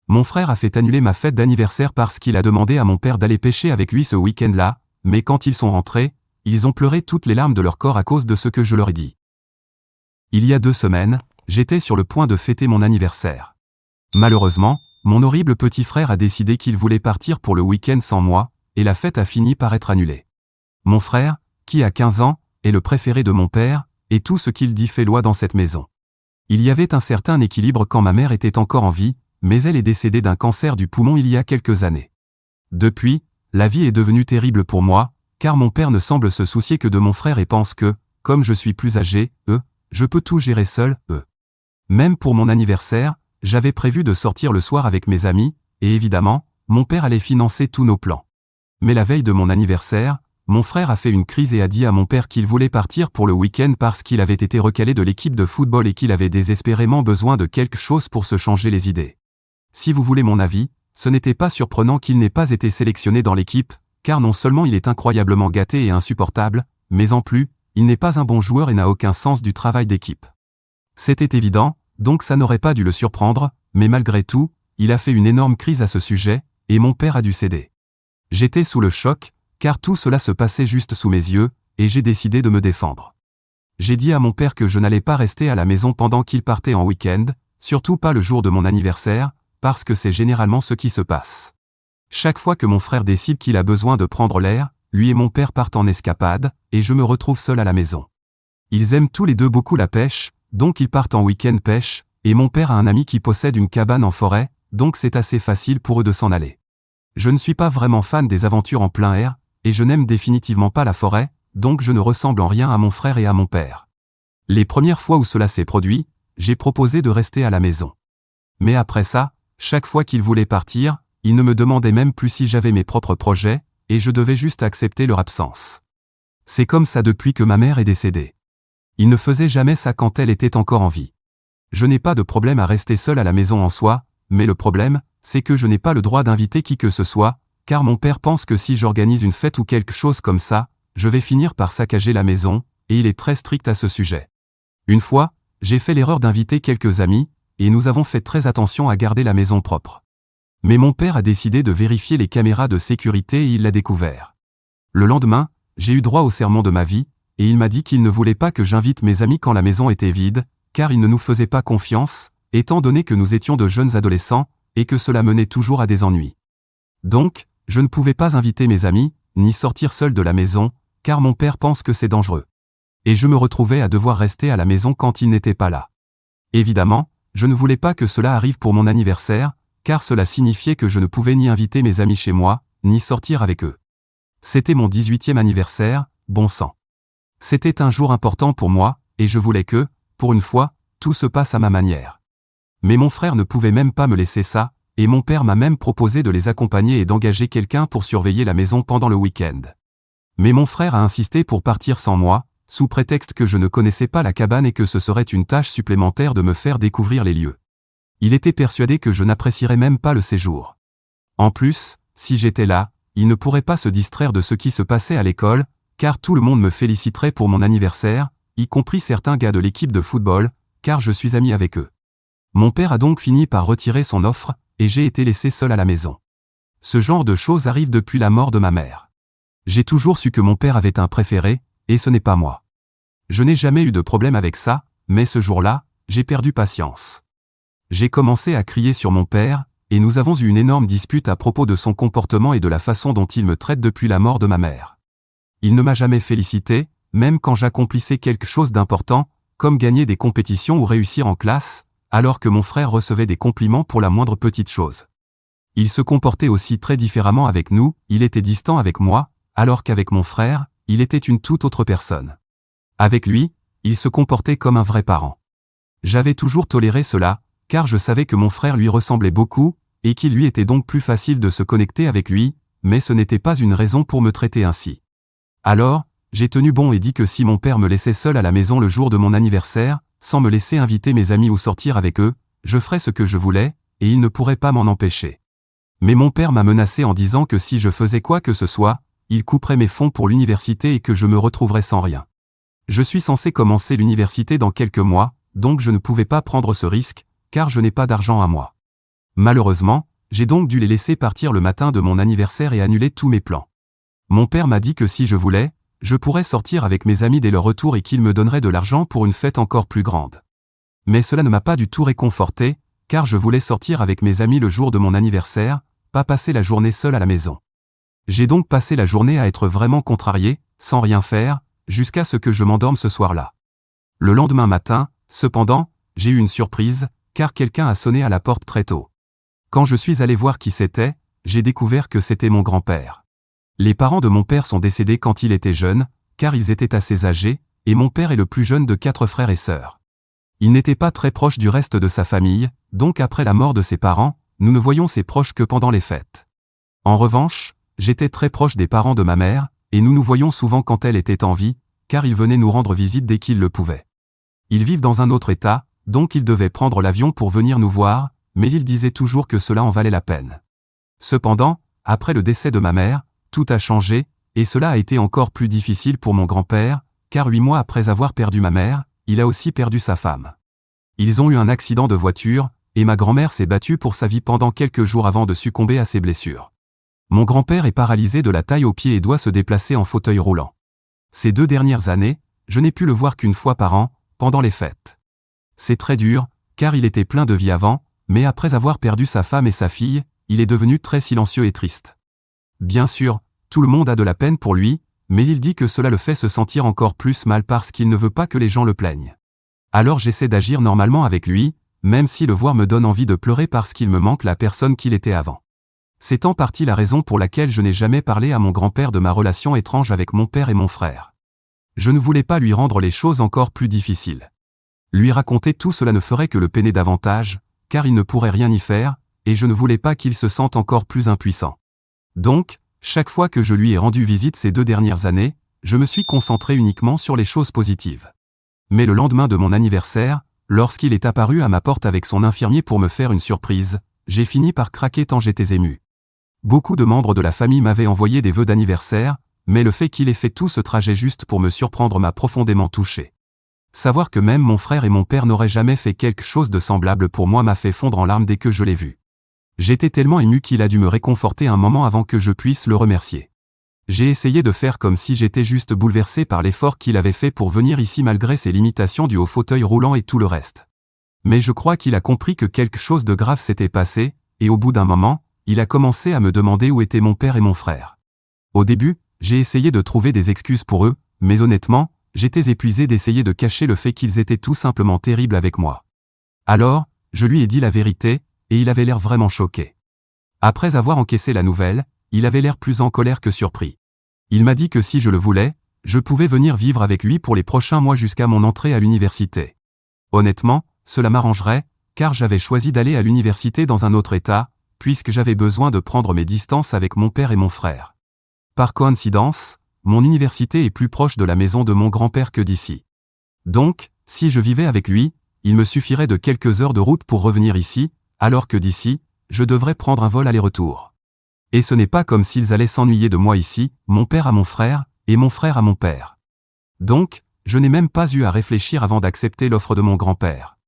Mon frère a fait annuler ma fête d'anniversaire parce qu'il a demandé à mon père d'aller pêcher avec lui ce week-end-là, mais quand ils sont rentrés, ils ont pleuré toutes les larmes de leur corps à cause de ce que je leur ai dit. Il y a 2 semaines, j'étais sur le point de fêter mon anniversaire. Malheureusement, mon horrible petit frère a décidé qu'il voulait partir pour le week-end sans moi, et la fête a fini par être annulée. Mon frère, qui a 15 ans, est le préféré de mon père, et tout ce qu'il dit fait loi dans cette maison. Il y avait un certain équilibre quand ma mère était encore en vie, mais elle est décédée d'un cancer du poumon il y a quelques années. Depuis, la vie est devenue terrible pour moi, car mon père ne semble se soucier que de mon frère et pense que, comme je suis plus âgé, je peux tout gérer seul, Même pour mon anniversaire, j'avais prévu de sortir le soir avec mes amis, et évidemment, mon père allait financer tous nos plans. Mais la veille de mon anniversaire, mon frère a fait une crise et a dit à mon père qu'il voulait partir pour le week-end parce qu'il avait été recalé de l'équipe de football et qu'il avait désespérément besoin de quelque chose pour se changer les idées. Si vous voulez mon avis, ce n'était pas surprenant qu'il n'ait pas été sélectionné dans l'équipe, car non seulement il est incroyablement gâté et insupportable, mais en plus, il n'est pas un bon joueur et n'a aucun sens du travail d'équipe. C'était évident, donc ça n'aurait pas dû le surprendre, mais malgré tout, il a fait une énorme crise à ce sujet, et mon père a dû céder. J'étais sous le choc, car tout cela se passait juste sous mes yeux, et j'ai décidé de me défendre. J'ai dit à mon père que je n'allais pas rester à la maison pendant qu'il partait en week-end, surtout pas le jour de mon anniversaire, parce que c'est généralement ce qui se passe. Chaque fois que mon frère décide qu'il a besoin de prendre l'air, lui et mon père partent en escapade, et je me retrouve seul à la maison. Ils aiment tous les deux beaucoup la pêche, donc ils partent en week-end pêche, et mon père a un ami qui possède une cabane en forêt, donc c'est assez facile pour eux de s'en aller. Je ne suis pas vraiment fan des aventures en plein air, et je n'aime définitivement pas la forêt, donc je ne ressemble en rien à mon frère et à mon père. Les premières fois où cela s'est produit, j'ai proposé de rester à la maison. Mais après ça, chaque fois qu'ils voulaient partir, ils ne me demandaient même plus si j'avais mes propres projets, et je devais juste accepter leur absence. C'est comme ça depuis que ma mère est décédée. Ils ne faisaient jamais ça quand elle était encore en vie. Je n'ai pas de problème à rester seul à la maison en soi, mais le problème, c'est que je n'ai pas le droit d'inviter qui que ce soit, car mon père pense que si j'organise une fête ou quelque chose comme ça, je vais finir par saccager la maison, et il est très strict à ce sujet. Une fois, j'ai fait l'erreur d'inviter quelques amis, et nous avons fait très attention à garder la maison propre. Mais mon père a décidé de vérifier les caméras de sécurité et il l'a découvert. Le lendemain, j'ai eu droit au sermon de ma vie, et il m'a dit qu'il ne voulait pas que j'invite mes amis quand la maison était vide, car il ne nous faisait pas confiance, étant donné que nous étions de jeunes adolescents, et que cela menait toujours à des ennuis. Donc, je ne pouvais pas inviter mes amis, ni sortir seul de la maison, car mon père pense que c'est dangereux. Et je me retrouvais à devoir rester à la maison quand il n'était pas là. Évidemment, je ne voulais pas que cela arrive pour mon anniversaire, car cela signifiait que je ne pouvais ni inviter mes amis chez moi, ni sortir avec eux. C'était mon 18e anniversaire, bon sang. C'était un jour important pour moi, et je voulais que, pour une fois, tout se passe à ma manière. Mais mon frère ne pouvait même pas me laisser ça, et mon père m'a même proposé de les accompagner et d'engager quelqu'un pour surveiller la maison pendant le week-end. Mais mon frère a insisté pour partir sans moi, sous prétexte que je ne connaissais pas la cabane et que ce serait une tâche supplémentaire de me faire découvrir les lieux. Il était persuadé que je n'apprécierais même pas le séjour. En plus, si j'étais là, il ne pourrait pas se distraire de ce qui se passait à l'école, car tout le monde me féliciterait pour mon anniversaire, y compris certains gars de l'équipe de football, car je suis ami avec eux. Mon père a donc fini par retirer son offre, et j'ai été laissé seul à la maison. Ce genre de choses arrive depuis la mort de ma mère. J'ai toujours su que mon père avait un préféré, et ce n'est pas moi. Je n'ai jamais eu de problème avec ça, mais ce jour-là, j'ai perdu patience. J'ai commencé à crier sur mon père, et nous avons eu une énorme dispute à propos de son comportement et de la façon dont il me traite depuis la mort de ma mère. Il ne m'a jamais félicité, même quand j'accomplissais quelque chose d'important, comme gagner des compétitions ou réussir en classe, alors que mon frère recevait des compliments pour la moindre petite chose. Il se comportait aussi très différemment avec nous, il était distant avec moi, alors qu'avec mon frère, il était une toute autre personne. Avec lui, il se comportait comme un vrai parent. J'avais toujours toléré cela, car je savais que mon frère lui ressemblait beaucoup, et qu'il lui était donc plus facile de se connecter avec lui, mais ce n'était pas une raison pour me traiter ainsi. Alors, j'ai tenu bon et dit que si mon père me laissait seul à la maison le jour de mon anniversaire, sans me laisser inviter mes amis ou sortir avec eux, je ferais ce que je voulais, et il ne pourrait pas m'en empêcher. Mais mon père m'a menacé en disant que si je faisais quoi que ce soit, il couperait mes fonds pour l'université et que je me retrouverais sans rien. Je suis censé commencer l'université dans quelques mois, donc je ne pouvais pas prendre ce risque, car je n'ai pas d'argent à moi. Malheureusement, j'ai donc dû les laisser partir le matin de mon anniversaire et annuler tous mes plans. Mon père m'a dit que si je voulais, je pourrais sortir avec mes amis dès leur retour et qu'ils me donneraient de l'argent pour une fête encore plus grande. Mais cela ne m'a pas du tout réconforté, car je voulais sortir avec mes amis le jour de mon anniversaire, pas passer la journée seul à la maison. J'ai donc passé la journée à être vraiment contrarié, sans rien faire, jusqu'à ce que je m'endorme ce soir-là. Le lendemain matin, cependant, j'ai eu une surprise, car quelqu'un a sonné à la porte très tôt. Quand je suis allé voir qui c'était, j'ai découvert que c'était mon grand-père. Les parents de mon père sont décédés quand il était jeune, car ils étaient assez âgés, et mon père est le plus jeune de 4 frères et sœurs. Il n'était pas très proche du reste de sa famille, donc après la mort de ses parents, nous ne voyions ses proches que pendant les fêtes. En revanche, j'étais très proche des parents de ma mère, et nous nous voyions souvent quand elle était en vie, car ils venaient nous rendre visite dès qu'ils le pouvaient. Ils vivent dans un autre état, donc ils devaient prendre l'avion pour venir nous voir, mais ils disaient toujours que cela en valait la peine. Cependant, après le décès de ma mère, tout a changé, et cela a été encore plus difficile pour mon grand-père, car 8 mois après avoir perdu ma mère, il a aussi perdu sa femme. Ils ont eu un accident de voiture, et ma grand-mère s'est battue pour sa vie pendant quelques jours avant de succomber à ses blessures. Mon grand-père est paralysé de la taille aux pieds et doit se déplacer en fauteuil roulant. Ces 2 dernières années, je n'ai pu le voir qu'une fois par an, pendant les fêtes. C'est très dur, car il était plein de vie avant, mais après avoir perdu sa femme et sa fille, il est devenu très silencieux et triste. Bien sûr, tout le monde a de la peine pour lui, mais il dit que cela le fait se sentir encore plus mal parce qu'il ne veut pas que les gens le plaignent. Alors j'essaie d'agir normalement avec lui, même si le voir me donne envie de pleurer parce qu'il me manque la personne qu'il était avant. C'est en partie la raison pour laquelle je n'ai jamais parlé à mon grand-père de ma relation étrange avec mon père et mon frère. Je ne voulais pas lui rendre les choses encore plus difficiles. Lui raconter tout cela ne ferait que le peiner davantage, car il ne pourrait rien y faire, et je ne voulais pas qu'il se sente encore plus impuissant. Donc, chaque fois que je lui ai rendu visite ces 2 dernières années, je me suis concentré uniquement sur les choses positives. Mais le lendemain de mon anniversaire, lorsqu'il est apparu à ma porte avec son infirmier pour me faire une surprise, j'ai fini par craquer tant j'étais ému. Beaucoup de membres de la famille m'avaient envoyé des vœux d'anniversaire, mais le fait qu'il ait fait tout ce trajet juste pour me surprendre m'a profondément touché. Savoir que même mon frère et mon père n'auraient jamais fait quelque chose de semblable pour moi m'a fait fondre en larmes dès que je l'ai vu. J'étais tellement ému qu'il a dû me réconforter un moment avant que je puisse le remercier. J'ai essayé de faire comme si j'étais juste bouleversé par l'effort qu'il avait fait pour venir ici malgré ses limitations dues au fauteuil roulant et tout le reste. Mais je crois qu'il a compris que quelque chose de grave s'était passé, et au bout d'un moment, il a commencé à me demander où étaient mon père et mon frère. Au début, j'ai essayé de trouver des excuses pour eux, mais honnêtement, j'étais épuisé d'essayer de cacher le fait qu'ils étaient tout simplement terribles avec moi. Alors, je lui ai dit la vérité, et il avait l'air vraiment choqué. Après avoir encaissé la nouvelle, il avait l'air plus en colère que surpris. Il m'a dit que si je le voulais, je pouvais venir vivre avec lui pour les prochains mois jusqu'à mon entrée à l'université. Honnêtement, cela m'arrangerait, car j'avais choisi d'aller à l'université dans un autre état, puisque j'avais besoin de prendre mes distances avec mon père et mon frère. Par coïncidence, mon université est plus proche de la maison de mon grand-père que d'ici. Donc, si je vivais avec lui, il me suffirait de quelques heures de route pour revenir ici, alors que d'ici, je devrais prendre un vol aller-retour. Et ce n'est pas comme s'ils allaient s'ennuyer de moi ici, mon père à mon frère, et mon frère à mon père. Donc, je n'ai même pas eu à réfléchir avant d'accepter l'offre de mon grand-père.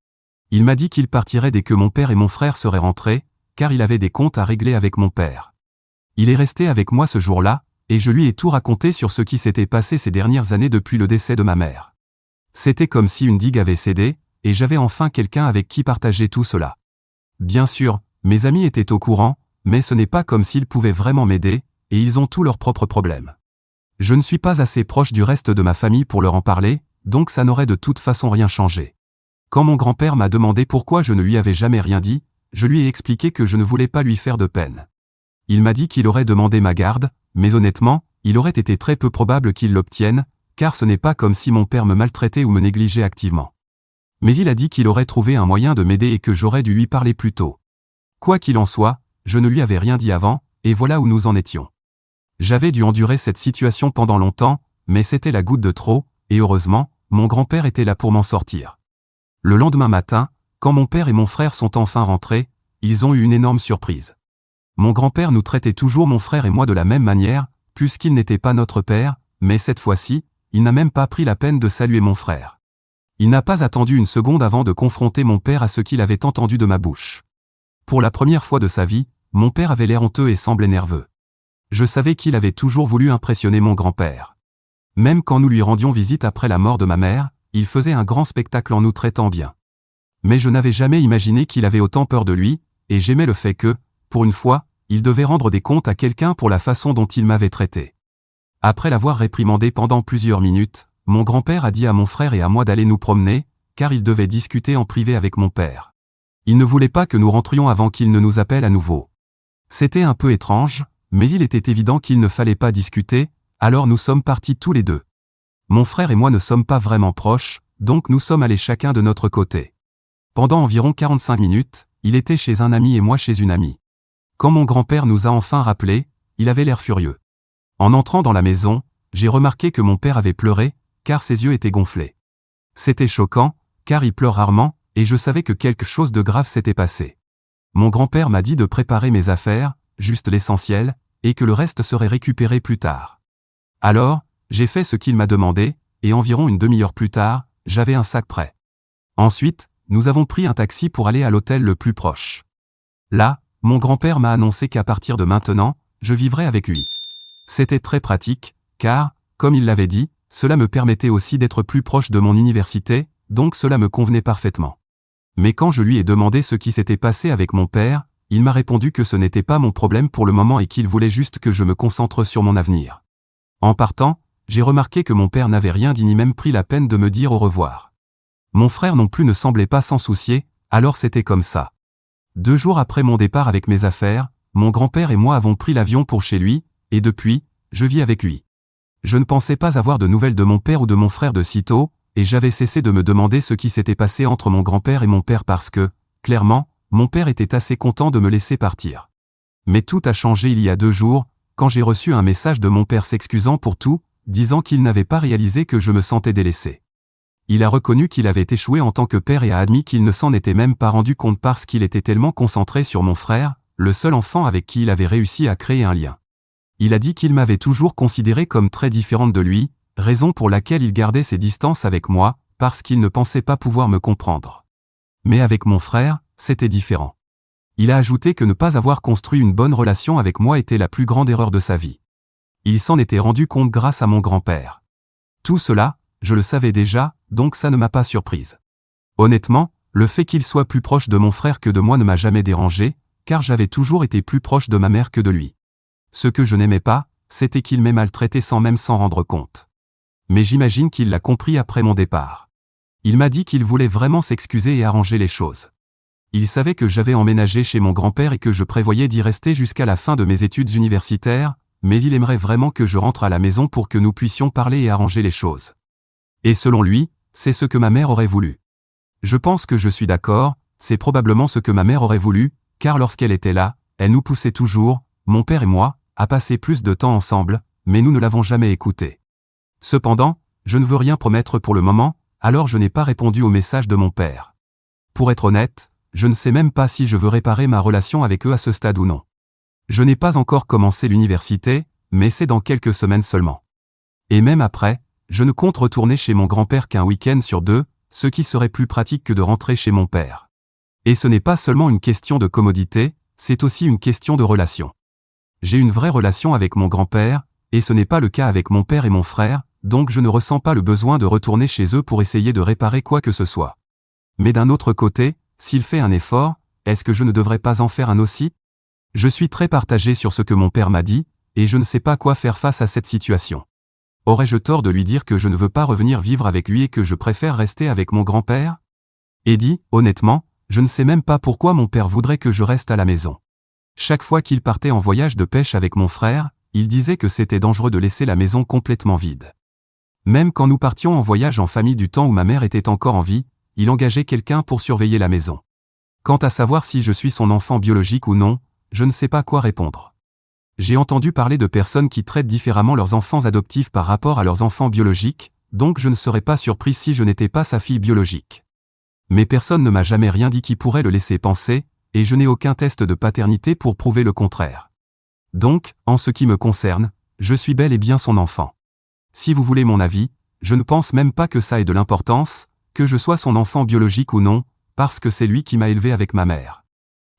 Il m'a dit qu'il partirait dès que mon père et mon frère seraient rentrés, car il avait des comptes à régler avec mon père. Il est resté avec moi ce jour-là, et je lui ai tout raconté sur ce qui s'était passé ces dernières années depuis le décès de ma mère. C'était comme si une digue avait cédé, et j'avais enfin quelqu'un avec qui partager tout cela. Bien sûr, mes amis étaient au courant, mais ce n'est pas comme s'ils pouvaient vraiment m'aider, et ils ont tous leurs propres problèmes. Je ne suis pas assez proche du reste de ma famille pour leur en parler, donc ça n'aurait de toute façon rien changé. Quand mon grand-père m'a demandé pourquoi je ne lui avais jamais rien dit, je lui ai expliqué que je ne voulais pas lui faire de peine. Il m'a dit qu'il aurait demandé ma garde, mais honnêtement, il aurait été très peu probable qu'il l'obtienne, car ce n'est pas comme si mon père me maltraitait ou me négligeait activement. Mais il a dit qu'il aurait trouvé un moyen de m'aider et que j'aurais dû lui parler plus tôt. Quoi qu'il en soit, je ne lui avais rien dit avant, et voilà où nous en étions. J'avais dû endurer cette situation pendant longtemps, mais c'était la goutte de trop, et heureusement, mon grand-père était là pour m'en sortir. Le lendemain matin, quand mon père et mon frère sont enfin rentrés, ils ont eu une énorme surprise. Mon grand-père nous traitait toujours mon frère et moi de la même manière, puisqu'il n'était pas notre père, mais cette fois-ci, il n'a même pas pris la peine de saluer mon frère. Il n'a pas attendu une seconde avant de confronter mon père à ce qu'il avait entendu de ma bouche. Pour la première fois de sa vie, mon père avait l'air honteux et semblait nerveux. Je savais qu'il avait toujours voulu impressionner mon grand-père. Même quand nous lui rendions visite après la mort de ma mère, il faisait un grand spectacle en nous traitant bien. Mais je n'avais jamais imaginé qu'il avait autant peur de lui, et j'aimais le fait que, pour une fois, il devait rendre des comptes à quelqu'un pour la façon dont il m'avait traité. Après l'avoir réprimandé pendant plusieurs minutes, mon grand-père a dit à mon frère et à moi d'aller nous promener, car il devait discuter en privé avec mon père. Il ne voulait pas que nous rentrions avant qu'il ne nous appelle à nouveau. C'était un peu étrange, mais il était évident qu'il ne fallait pas discuter, alors nous sommes partis tous les deux. Mon frère et moi ne sommes pas vraiment proches, donc nous sommes allés chacun de notre côté. Pendant environ 45 minutes, il était chez un ami et moi chez une amie. Quand mon grand-père nous a enfin rappelés, il avait l'air furieux. En entrant dans la maison, j'ai remarqué que mon père avait pleuré, car ses yeux étaient gonflés. C'était choquant, car il pleure rarement, et je savais que quelque chose de grave s'était passé. Mon grand-père m'a dit de préparer mes affaires, juste l'essentiel, et que le reste serait récupéré plus tard. Alors, j'ai fait ce qu'il m'a demandé, et environ une demi-heure plus tard, j'avais un sac prêt. Ensuite, nous avons pris un taxi pour aller à l'hôtel le plus proche. Là, mon grand-père m'a annoncé qu'à partir de maintenant, je vivrais avec lui. C'était très pratique, car, comme il l'avait dit, cela me permettait aussi d'être plus proche de mon université, donc cela me convenait parfaitement. Mais quand je lui ai demandé ce qui s'était passé avec mon père, il m'a répondu que ce n'était pas mon problème pour le moment et qu'il voulait juste que je me concentre sur mon avenir. En partant, j'ai remarqué que mon père n'avait rien dit ni même pris la peine de me dire au revoir. Mon frère non plus ne semblait pas s'en soucier, alors c'était comme ça. 2 jours après mon départ avec mes affaires, mon grand-père et moi avons pris l'avion pour chez lui, et depuis, je vis avec lui. Je ne pensais pas avoir de nouvelles de mon père ou de mon frère de sitôt, et j'avais cessé de me demander ce qui s'était passé entre mon grand-père et mon père parce que, clairement, mon père était assez content de me laisser partir. Mais tout a changé il y a 2 jours, quand j'ai reçu un message de mon père s'excusant pour tout, disant qu'il n'avait pas réalisé que je me sentais délaissé. Il a reconnu qu'il avait échoué en tant que père et a admis qu'il ne s'en était même pas rendu compte parce qu'il était tellement concentré sur mon frère, le seul enfant avec qui il avait réussi à créer un lien. Il a dit qu'il m'avait toujours considéré comme très différente de lui, raison pour laquelle il gardait ses distances avec moi, parce qu'il ne pensait pas pouvoir me comprendre. Mais avec mon frère, c'était différent. Il a ajouté que ne pas avoir construit une bonne relation avec moi était la plus grande erreur de sa vie. Il s'en était rendu compte grâce à mon grand-père. Tout cela, je le savais déjà, donc ça ne m'a pas surprise. Honnêtement, le fait qu'il soit plus proche de mon frère que de moi ne m'a jamais dérangé, car j'avais toujours été plus proche de ma mère que de lui. Ce que je n'aimais pas, c'était qu'il m'ait maltraité sans même s'en rendre compte. Mais j'imagine qu'il l'a compris après mon départ. Il m'a dit qu'il voulait vraiment s'excuser et arranger les choses. Il savait que j'avais emménagé chez mon grand-père et que je prévoyais d'y rester jusqu'à la fin de mes études universitaires, mais il aimerait vraiment que je rentre à la maison pour que nous puissions parler et arranger les choses. Et selon lui, c'est ce que ma mère aurait voulu. Je pense que je suis d'accord, c'est probablement ce que ma mère aurait voulu, car lorsqu'elle était là, elle nous poussait toujours, mon père et moi, à passer plus de temps ensemble, mais nous ne l'avons jamais écoutée. Cependant, je ne veux rien promettre pour le moment, alors je n'ai pas répondu au message de mon père. Pour être honnête, je ne sais même pas si je veux réparer ma relation avec eux à ce stade ou non. Je n'ai pas encore commencé l'université, mais c'est dans quelques semaines seulement. Et même après, je ne compte retourner chez mon grand-père qu'un week-end sur 2, ce qui serait plus pratique que de rentrer chez mon père. Et ce n'est pas seulement une question de commodité, c'est aussi une question de relation. J'ai une vraie relation avec mon grand-père, et ce n'est pas le cas avec mon père et mon frère, donc je ne ressens pas le besoin de retourner chez eux pour essayer de réparer quoi que ce soit. Mais d'un autre côté, s'il fait un effort, est-ce que je ne devrais pas en faire un aussi ? Je suis très partagé sur ce que mon père m'a dit, et je ne sais pas quoi faire face à cette situation. Aurais-je tort de lui dire que je ne veux pas revenir vivre avec lui et que je préfère rester avec mon grand-père ? Eddie, honnêtement, je ne sais même pas pourquoi mon père voudrait que je reste à la maison. Chaque fois qu'il partait en voyage de pêche avec mon frère, il disait que c'était dangereux de laisser la maison complètement vide. Même quand nous partions en voyage en famille du temps où ma mère était encore en vie, il engageait quelqu'un pour surveiller la maison. Quant à savoir si je suis son enfant biologique ou non, je ne sais pas quoi répondre. J'ai entendu parler de personnes qui traitent différemment leurs enfants adoptifs par rapport à leurs enfants biologiques, donc je ne serais pas surpris si je n'étais pas sa fille biologique. Mais personne ne m'a jamais rien dit qui pourrait le laisser penser, et je n'ai aucun test de paternité pour prouver le contraire. Donc, en ce qui me concerne, je suis bel et bien son enfant. Si vous voulez mon avis, je ne pense même pas que ça ait de l'importance, que je sois son enfant biologique ou non, parce que c'est lui qui m'a élevé avec ma mère.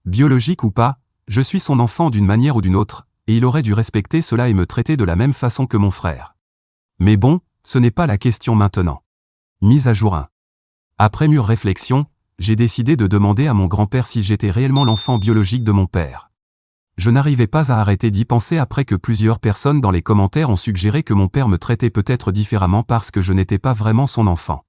Biologique ou pas, je suis son enfant d'une manière ou d'une autre, et il aurait dû respecter cela et me traiter de la même façon que mon frère. Mais bon, ce n'est pas la question maintenant. Mise à jour 1. Après mûre réflexion, j'ai décidé de demander à mon grand-père si j'étais réellement l'enfant biologique de mon père. Je n'arrivais pas à arrêter d'y penser après que plusieurs personnes dans les commentaires ont suggéré que mon père me traitait peut-être différemment parce que je n'étais pas vraiment son enfant.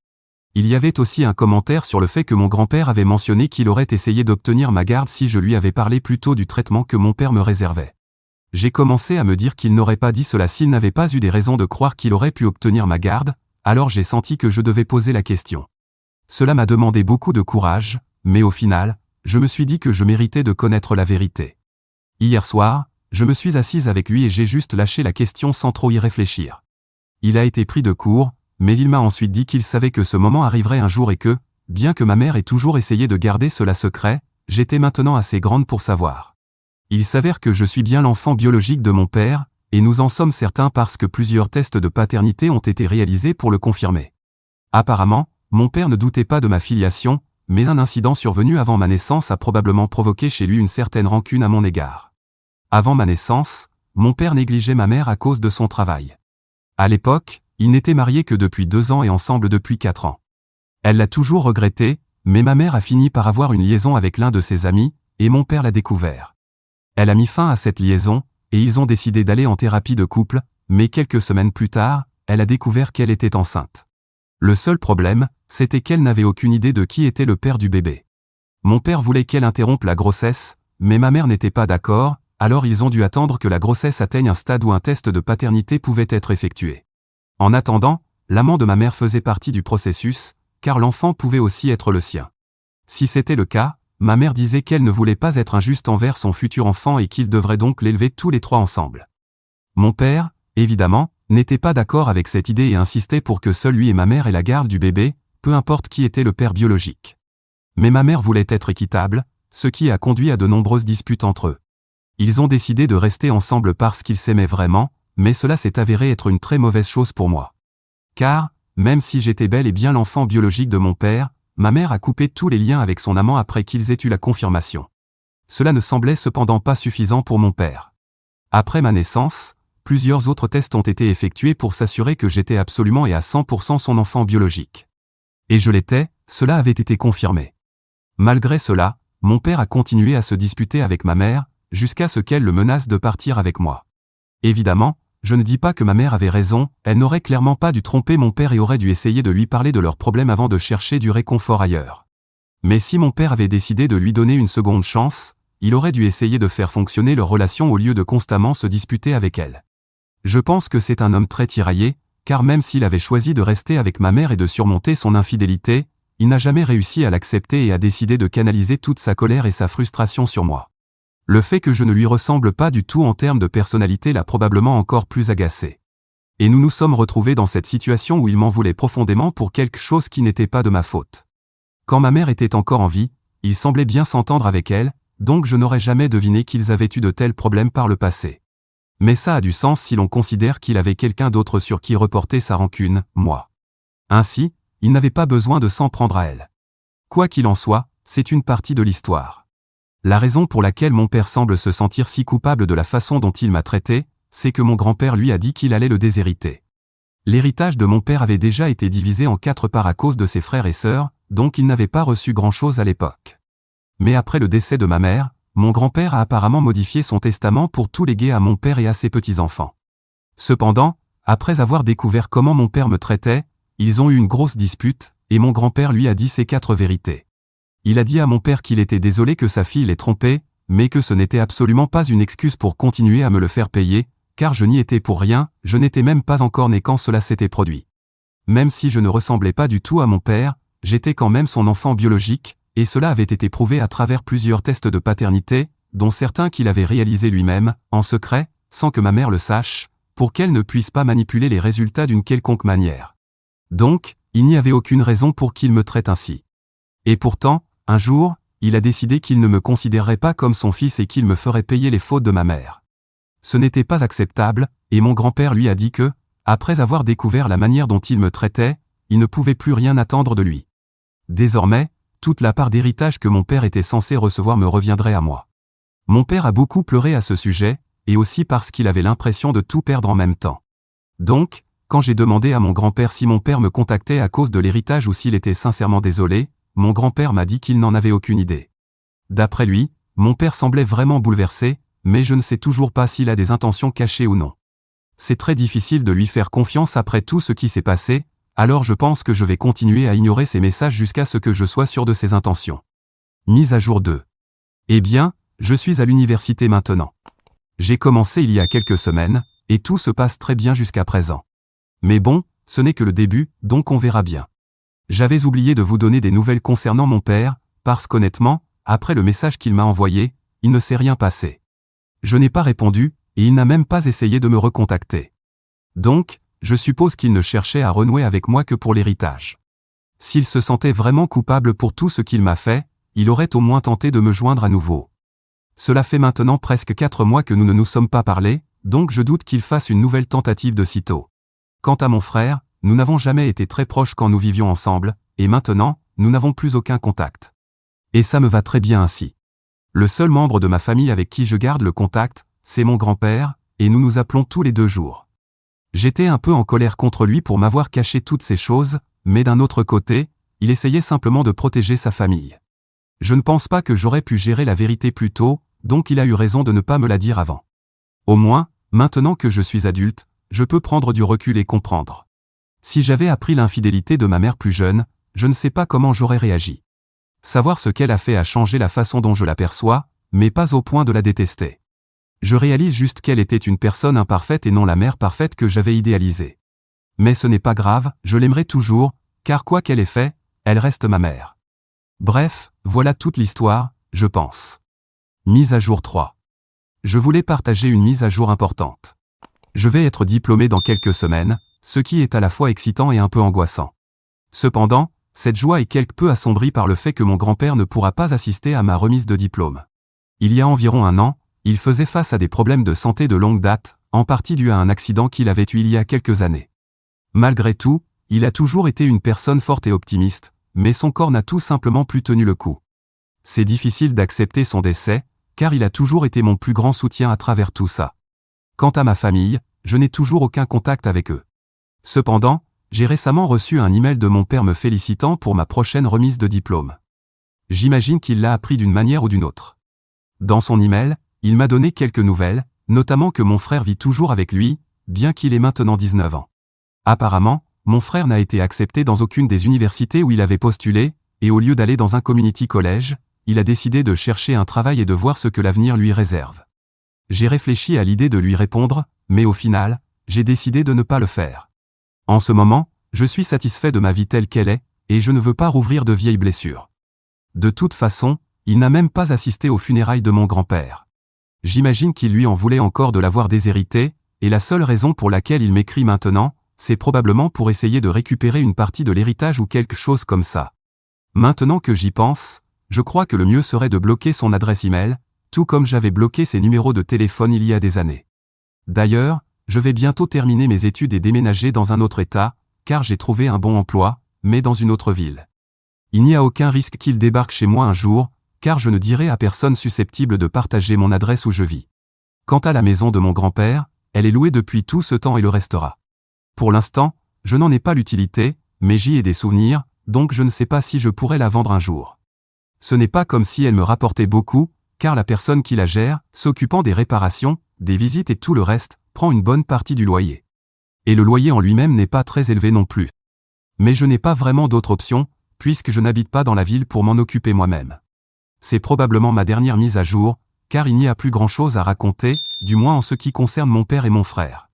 Il y avait aussi un commentaire sur le fait que mon grand-père avait mentionné qu'il aurait essayé d'obtenir ma garde si je lui avais parlé plus tôt du traitement que mon père me réservait. J'ai commencé à me dire qu'il n'aurait pas dit cela s'il n'avait pas eu des raisons de croire qu'il aurait pu obtenir ma garde, alors j'ai senti que je devais poser la question. Cela m'a demandé beaucoup de courage, mais au final, je me suis dit que je méritais de connaître la vérité. Hier soir, je me suis assise avec lui et j'ai juste lâché la question sans trop y réfléchir. Il a été pris de court, mais il m'a ensuite dit qu'il savait que ce moment arriverait un jour et que, bien que ma mère ait toujours essayé de garder cela secret, j'étais maintenant assez grande pour savoir. Il s'avère que je suis bien l'enfant biologique de mon père, et nous en sommes certains parce que plusieurs tests de paternité ont été réalisés pour le confirmer. Apparemment, mon père ne doutait pas de ma filiation, mais un incident survenu avant ma naissance a probablement provoqué chez lui une certaine rancune à mon égard. Avant ma naissance, mon père négligeait ma mère à cause de son travail. À l'époque, ils n'étaient mariés que depuis 2 ans et ensemble depuis 4 ans. Elle l'a toujours regretté, mais ma mère a fini par avoir une liaison avec l'un de ses amis, et mon père l'a découvert. Elle a mis fin à cette liaison, et ils ont décidé d'aller en thérapie de couple, mais quelques semaines plus tard, elle a découvert qu'elle était enceinte. Le seul problème, c'était qu'elle n'avait aucune idée de qui était le père du bébé. Mon père voulait qu'elle interrompe la grossesse, mais ma mère n'était pas d'accord, alors ils ont dû attendre que la grossesse atteigne un stade où un test de paternité pouvait être effectué. En attendant, l'amant de ma mère faisait partie du processus, car l'enfant pouvait aussi être le sien. Si c'était le cas, ma mère disait qu'elle ne voulait pas être injuste envers son futur enfant et qu'ils devraient donc l'élever tous les 3 ensemble. Mon père, évidemment, n'était pas d'accord avec cette idée et insistait pour que seul lui et ma mère aient la garde du bébé, peu importe qui était le père biologique. Mais ma mère voulait être équitable, ce qui a conduit à de nombreuses disputes entre eux. Ils ont décidé de rester ensemble parce qu'ils s'aimaient vraiment, mais cela s'est avéré être une très mauvaise chose pour moi. Car, même si j'étais bel et bien l'enfant biologique de mon père, ma mère a coupé tous les liens avec son amant après qu'ils aient eu la confirmation. Cela ne semblait cependant pas suffisant pour mon père. Après ma naissance, plusieurs autres tests ont été effectués pour s'assurer que j'étais absolument et à 100% son enfant biologique. Et je l'étais, cela avait été confirmé. Malgré cela, mon père a continué à se disputer avec ma mère, jusqu'à ce qu'elle le menace de partir avec moi. Évidemment, je ne dis pas que ma mère avait raison, elle n'aurait clairement pas dû tromper mon père et aurait dû essayer de lui parler de leurs problèmes avant de chercher du réconfort ailleurs. Mais si mon père avait décidé de lui donner une seconde chance, il aurait dû essayer de faire fonctionner leur relation au lieu de constamment se disputer avec elle. Je pense que c'est un homme très tiraillé, car même s'il avait choisi de rester avec ma mère et de surmonter son infidélité, il n'a jamais réussi à l'accepter et a décidé de canaliser toute sa colère et sa frustration sur moi. Le fait que je ne lui ressemble pas du tout en termes de personnalité l'a probablement encore plus agacé. Et nous nous sommes retrouvés dans cette situation où il m'en voulait profondément pour quelque chose qui n'était pas de ma faute. Quand ma mère était encore en vie, il semblait bien s'entendre avec elle, donc je n'aurais jamais deviné qu'ils avaient eu de tels problèmes par le passé. Mais ça a du sens si l'on considère qu'il avait quelqu'un d'autre sur qui reporter sa rancune, moi. Ainsi, il n'avait pas besoin de s'en prendre à elle. Quoi qu'il en soit, c'est une partie de l'histoire. La raison pour laquelle mon père semble se sentir si coupable de la façon dont il m'a traité, c'est que mon grand-père lui a dit qu'il allait le déshériter. L'héritage de mon père avait déjà été divisé en 4 parts à cause de ses frères et sœurs, donc il n'avait pas reçu grand-chose à l'époque. Mais après le décès de ma mère, mon grand-père a apparemment modifié son testament pour tout léguer à mon père et à ses petits-enfants. Cependant, après avoir découvert comment mon père me traitait, ils ont eu une grosse dispute, et mon grand-père lui a dit ses 4 vérités. Il a dit à mon père qu'il était désolé que sa fille l'ait trompé, mais que ce n'était absolument pas une excuse pour continuer à me le faire payer, car je n'y étais pour rien, je n'étais même pas encore né quand cela s'était produit. Même si je ne ressemblais pas du tout à mon père, j'étais quand même son enfant biologique, et cela avait été prouvé à travers plusieurs tests de paternité, dont certains qu'il avait réalisés lui-même, en secret, sans que ma mère le sache, pour qu'elle ne puisse pas manipuler les résultats d'une quelconque manière. Donc, il n'y avait aucune raison pour qu'il me traite ainsi. Et pourtant, un jour, il a décidé qu'il ne me considérerait pas comme son fils et qu'il me ferait payer les fautes de ma mère. Ce n'était pas acceptable, et mon grand-père lui a dit que, après avoir découvert la manière dont il me traitait, il ne pouvait plus rien attendre de lui. Désormais, toute la part d'héritage que mon père était censé recevoir me reviendrait à moi. Mon père a beaucoup pleuré à ce sujet, et aussi parce qu'il avait l'impression de tout perdre en même temps. Donc, quand j'ai demandé à mon grand-père si mon père me contactait à cause de l'héritage ou s'il était sincèrement désolé, mon grand-père m'a dit qu'il n'en avait aucune idée. D'après lui, mon père semblait vraiment bouleversé, mais je ne sais toujours pas s'il a des intentions cachées ou non. C'est très difficile de lui faire confiance après tout ce qui s'est passé, alors je pense que je vais continuer à ignorer ses messages jusqu'à ce que je sois sûr de ses intentions. Mise à jour 2. Eh bien, je suis à l'université maintenant. J'ai commencé il y a quelques semaines, et tout se passe très bien jusqu'à présent. Mais bon, ce n'est que le début, donc on verra bien. J'avais oublié de vous donner des nouvelles concernant mon père, parce qu'honnêtement, après le message qu'il m'a envoyé, il ne s'est rien passé. Je n'ai pas répondu, et il n'a même pas essayé de me recontacter. Donc, je suppose qu'il ne cherchait à renouer avec moi que pour l'héritage. S'il se sentait vraiment coupable pour tout ce qu'il m'a fait, il aurait au moins tenté de me joindre à nouveau. Cela fait maintenant presque 4 mois que nous ne nous sommes pas parlé, donc je doute qu'il fasse une nouvelle tentative de sitôt. Quant à mon frère, nous n'avons jamais été très proches quand nous vivions ensemble, et maintenant, nous n'avons plus aucun contact. Et ça me va très bien ainsi. Le seul membre de ma famille avec qui je garde le contact, c'est mon grand-père, et nous nous appelons tous les 2 jours. J'étais un peu en colère contre lui pour m'avoir caché toutes ces choses, mais d'un autre côté, il essayait simplement de protéger sa famille. Je ne pense pas que j'aurais pu gérer la vérité plus tôt, donc il a eu raison de ne pas me la dire avant. Au moins, maintenant que je suis adulte, je peux prendre du recul et comprendre. Si j'avais appris l'infidélité de ma mère plus jeune, je ne sais pas comment j'aurais réagi. Savoir ce qu'elle a fait a changé la façon dont je l'aperçois, mais pas au point de la détester. Je réalise juste qu'elle était une personne imparfaite et non la mère parfaite que j'avais idéalisée. Mais ce n'est pas grave, je l'aimerai toujours, car quoi qu'elle ait fait, elle reste ma mère. Bref, voilà toute l'histoire, je pense. Mise à jour 3. Je voulais partager une mise à jour importante. Je vais être diplômé dans quelques semaines, ce qui est à la fois excitant et un peu angoissant. Cependant, cette joie est quelque peu assombrie par le fait que mon grand-père ne pourra pas assister à ma remise de diplôme. Il y a environ 1 an, il faisait face à des problèmes de santé de longue date, en partie dus à un accident qu'il avait eu il y a quelques années. Malgré tout, il a toujours été une personne forte et optimiste, mais son corps n'a tout simplement plus tenu le coup. C'est difficile d'accepter son décès, car il a toujours été mon plus grand soutien à travers tout ça. Quant à ma famille, je n'ai toujours aucun contact avec eux. Cependant, j'ai récemment reçu un email de mon père me félicitant pour ma prochaine remise de diplôme. J'imagine qu'il l'a appris d'une manière ou d'une autre. Dans son email, il m'a donné quelques nouvelles, notamment que mon frère vit toujours avec lui, bien qu'il ait maintenant 19 ans. Apparemment, mon frère n'a été accepté dans aucune des universités où il avait postulé, et au lieu d'aller dans un community college, il a décidé de chercher un travail et de voir ce que l'avenir lui réserve. J'ai réfléchi à l'idée de lui répondre, mais au final, j'ai décidé de ne pas le faire. En ce moment, je suis satisfait de ma vie telle qu'elle est, et je ne veux pas rouvrir de vieilles blessures. De toute façon, il n'a même pas assisté aux funérailles de mon grand-père. J'imagine qu'il lui en voulait encore de l'avoir déshérité, et la seule raison pour laquelle il m'écrit maintenant, c'est probablement pour essayer de récupérer une partie de l'héritage ou quelque chose comme ça. Maintenant que j'y pense, je crois que le mieux serait de bloquer son adresse email, tout comme j'avais bloqué ses numéros de téléphone il y a des années. D'ailleurs, je vais bientôt terminer mes études et déménager dans un autre état, car j'ai trouvé un bon emploi, mais dans une autre ville. Il n'y a aucun risque qu'il débarque chez moi un jour, car je ne dirai à personne susceptible de partager mon adresse où je vis. Quant à la maison de mon grand-père, elle est louée depuis tout ce temps et le restera. Pour l'instant, je n'en ai pas l'utilité, mais j'y ai des souvenirs, donc je ne sais pas si je pourrais la vendre un jour. Ce n'est pas comme si elle me rapportait beaucoup, car la personne qui la gère, s'occupant des réparations, des visites et tout le reste, prend une bonne partie du loyer. Et le loyer en lui-même n'est pas très élevé non plus. Mais je n'ai pas vraiment d'autre option, puisque je n'habite pas dans la ville pour m'en occuper moi-même. C'est probablement ma dernière mise à jour, car il n'y a plus grand-chose à raconter, du moins en ce qui concerne mon père et mon frère.